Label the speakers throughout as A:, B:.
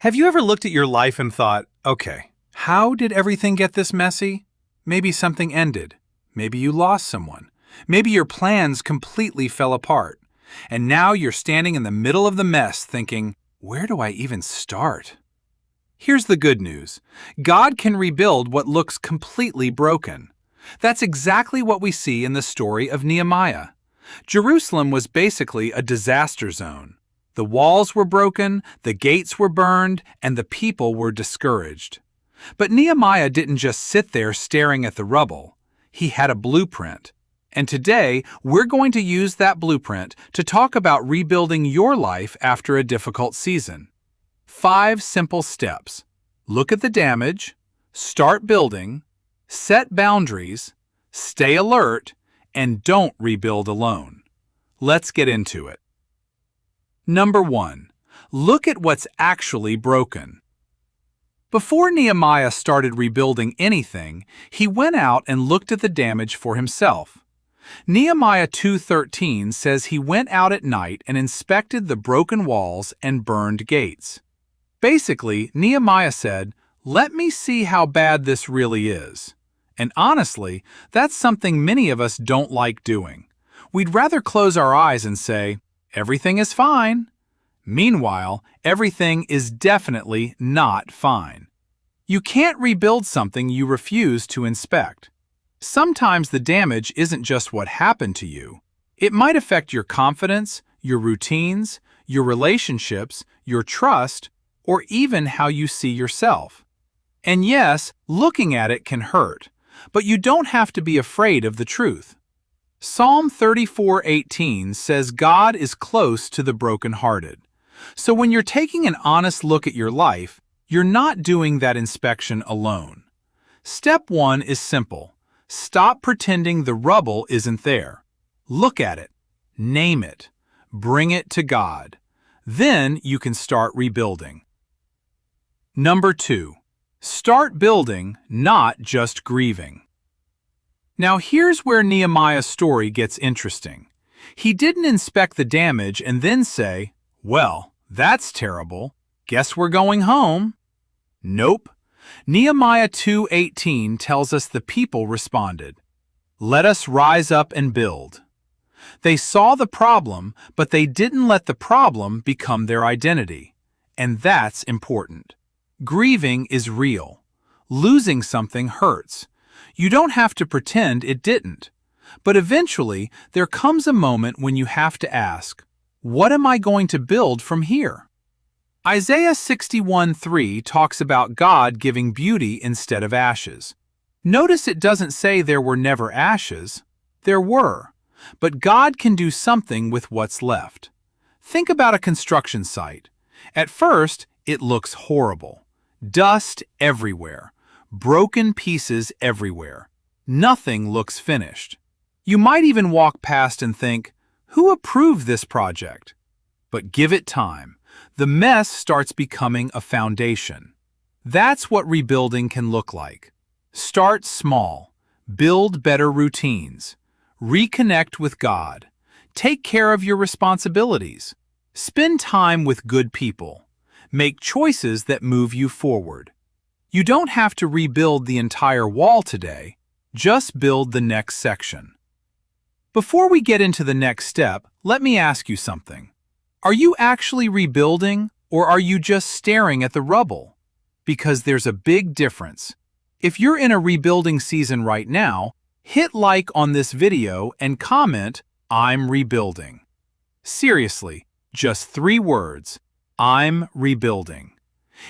A: Have you ever looked at your life and thought, okay, how did everything get this messy? Maybe something ended. Maybe you lost someone. Maybe your plans completely fell apart. And now you're standing in the middle of the mess thinking, where do I even start? Here's the good news. God can rebuild what looks completely broken. That's exactly what we see in the story of Nehemiah. Jerusalem was basically a disaster zone. The walls were broken, the gates were burned, and the people were discouraged. But Nehemiah didn't just sit there staring at the rubble. He had a blueprint. And today, we're going to use that blueprint to talk about rebuilding your life after a difficult season. 5 simple steps. Look at the damage, start building, set boundaries, stay alert, and don't rebuild alone. Let's get into it. Number 1. Look at what's actually broken. Before Nehemiah started rebuilding anything, he went out and looked at the damage for himself. Nehemiah 2:13 says he went out at night and inspected the broken walls and burned gates. Basically, Nehemiah said, "Let me see how bad this really is." And honestly, that's something many of us don't like doing. We'd rather close our eyes and say, "Everything is fine." Meanwhile, everything is definitely not fine. You can't rebuild something you refuse to inspect. Sometimes the damage isn't just what happened to you. It might affect your confidence, your routines, your relationships, your trust, or even how you see yourself. And yes, looking at it can hurt, but you don't have to be afraid of the truth. Psalm 34:18 says God is close to the brokenhearted. So when you're taking an honest look at your life, you're not doing that inspection alone. Step 1 is simple. Stop pretending the rubble isn't there. Look at it. Name it. Bring it to God. Then you can start rebuilding. Number 2. Start building, not just grieving. Now here's where Nehemiah's story gets interesting. He didn't inspect the damage and then say, "Well, that's terrible. Guess we're going home." Nope. Nehemiah 2:18 tells us the people responded, "Let us rise up and build." They saw the problem, but they didn't let the problem become their identity. And that's important. Grieving is real. Losing something hurts. You don't have to pretend it didn't. But eventually, there comes a moment when you have to ask, what am I going to build from here? Isaiah 61:3 talks about God giving beauty instead of ashes. Notice it doesn't say there were never ashes. There were. But God can do something with what's left. Think about a construction site. At first, it looks horrible. Dust everywhere. Broken pieces everywhere. Nothing looks finished. You might even walk past and think, who approved this project? But give it time. The mess starts becoming a foundation. That's what rebuilding can look like. Start small. Build better routines. Reconnect with God. Take care of your responsibilities. Spend time with good people. Make choices that move you forward. You don't have to rebuild the entire wall today. Just build the next section. Before we get into the next step, let me ask you something. Are you actually rebuilding, or are you just staring at the rubble? Because there's a big difference. If you're in a rebuilding season right now, hit like on this video and comment, "I'm rebuilding." Seriously, just 3 words. I'm rebuilding.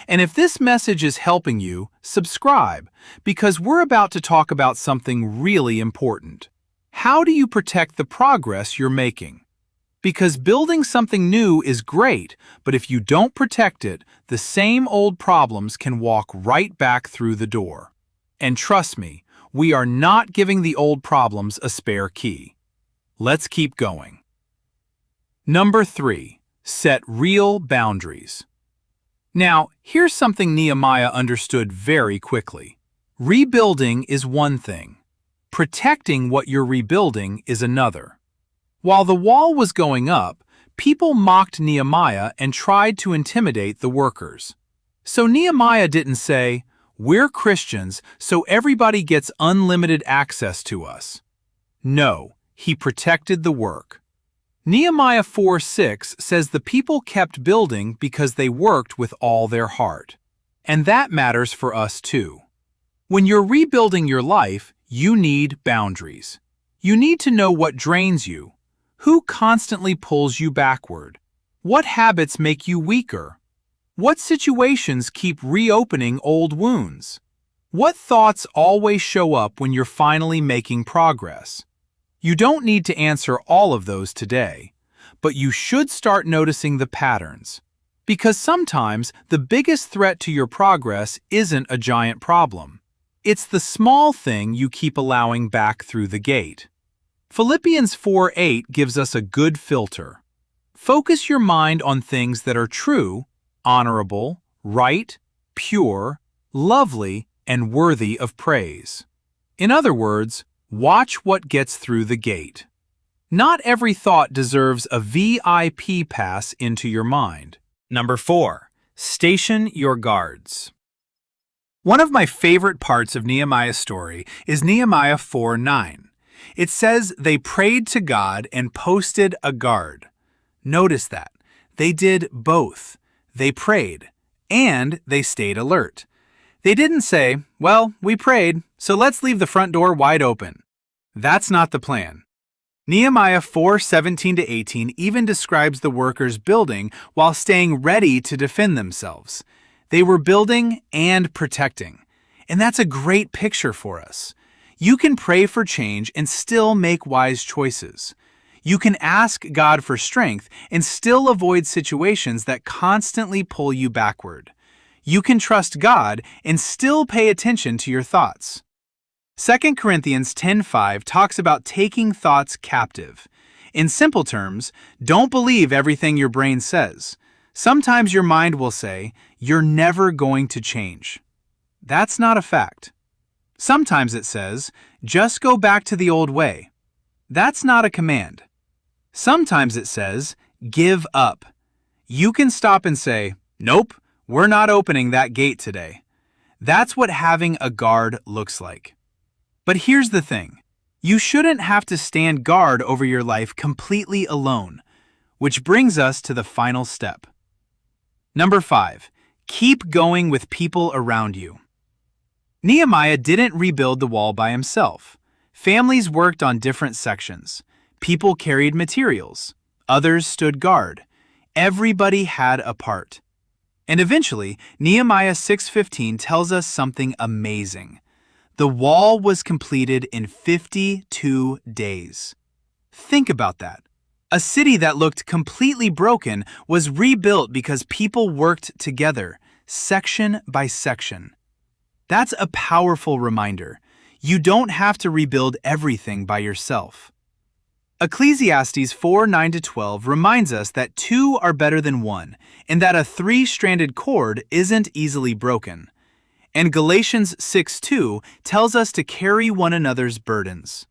A: And if this message is helping you, subscribe, because we're about to talk about something really important. How do you protect the progress you're making? Because building something new is great, but if you don't protect it, the same old problems can walk right back through the door. And trust me, we are not giving the old problems a spare key. Let's keep going. Number 3. Set real boundaries. Now, here's something Nehemiah understood very quickly. Rebuilding is one thing. Protecting what you're rebuilding is another. While the wall was going up, people mocked Nehemiah and tried to intimidate the workers. So Nehemiah didn't say, "We're Christians, so everybody gets unlimited access to us." No, he protected the work. Nehemiah 4:6 says the people kept building because they worked with all their heart. And that matters for us too. When you're rebuilding your life, you need boundaries. You need to know what drains you, who constantly pulls you backward, what habits make you weaker, what situations keep reopening old wounds, what thoughts always show up when you're finally making progress. You don't need to answer all of those today, but you should start noticing the patterns. Because sometimes the biggest threat to your progress isn't a giant problem. It's the small thing you keep allowing back through the gate. Philippians 4:8 gives us a good filter. Focus your mind on things that are true, honorable, right, pure, lovely, and worthy of praise. In other words, watch what gets through the gate. Not every thought deserves a VIP pass into your mind. Number 4. Station your guards. One of my favorite parts of Nehemiah's story is Nehemiah 4:9. It says they prayed to God and posted a guard. Notice that. They did both. They prayed, and they stayed alert. They didn't say, "Well, we prayed, so let's leave the front door wide open." That's not the plan. Nehemiah 4:17-18 even describes the workers building while staying ready to defend themselves. They were building and protecting. And that's a great picture for us. You can pray for change and still make wise choices. You can ask God for strength and still avoid situations that constantly pull you backward. You can trust God and still pay attention to your thoughts. 2 Corinthians 10:5 talks about taking thoughts captive. In simple terms, don't believe everything your brain says. Sometimes your mind will say, "You're never going to change." That's not a fact. Sometimes it says, "Just go back to the old way." That's not a command. Sometimes it says, "Give up." You can stop and say, "Nope, we're not opening that gate today." That's what having a guard looks like. But here's the thing. You shouldn't have to stand guard over your life completely alone, which brings us to the final step. Number 5. Keep going with people around you. Nehemiah didn't rebuild the wall by himself. Families worked on different sections. People carried materials. Others stood guard. Everybody had a part. And eventually, Nehemiah 6:15 tells us something amazing. The wall was completed in 52 days. Think about that. A city that looked completely broken was rebuilt because people worked together, section by section. That's a powerful reminder. You don't have to rebuild everything by yourself. Ecclesiastes 4:9-12 reminds us that two are better than one, and that a three-stranded cord isn't easily broken. And Galatians 6:2 tells us to carry one another's burdens.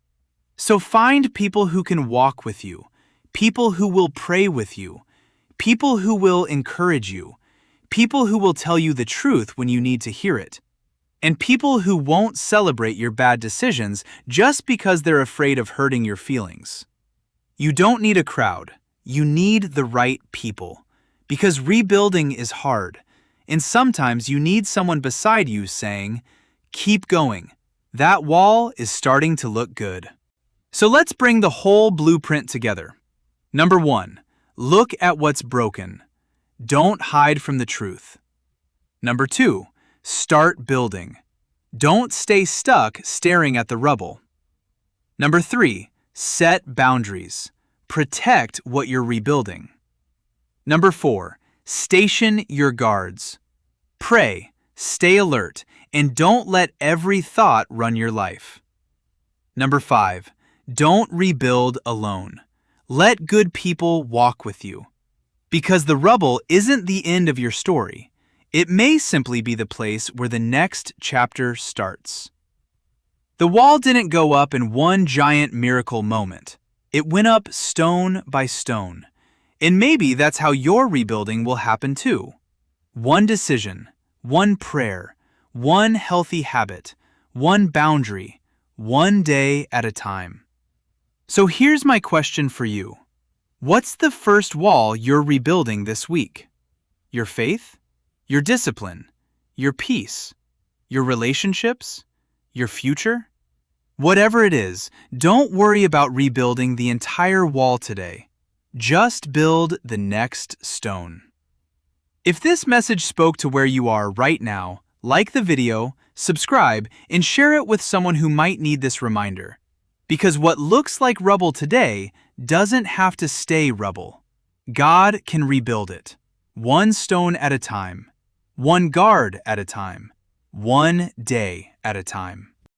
A: So find people who can walk with you, people who will pray with you, people who will encourage you, people who will tell you the truth when you need to hear it, and people who won't celebrate your bad decisions just because they're afraid of hurting your feelings. You don't need a crowd. You need the right people. Because rebuilding is hard. And sometimes you need someone beside you saying, "Keep going. That wall is starting to look good." So let's bring the whole blueprint together. Number 1, look at what's broken. Don't hide from the truth. Number 2, start building. Don't stay stuck staring at the rubble. Number 3, set boundaries. Protect what you're rebuilding. Number 4, station your guards. Pray, stay alert, and don't let every thought run your life. Number 5, don't rebuild alone. Let good people walk with you. Because the rubble isn't the end of your story. It may simply be the place where the next chapter starts. The wall didn't go up in one giant miracle moment. It went up stone by stone. And maybe that's how your rebuilding will happen too. One decision, one prayer, one healthy habit, one boundary, one day at a time. So here's my question for you. What's the first wall you're rebuilding this week? Your faith? Your discipline? Your peace? Your relationships? Your future? Whatever it is, don't worry about rebuilding the entire wall today. Just build the next stone. If this message spoke to where you are right now, like the video, subscribe, and share it with someone who might need this reminder. Because what looks like rubble today doesn't have to stay rubble. God can rebuild it, one stone at a time, one guard at a time, one day at a time.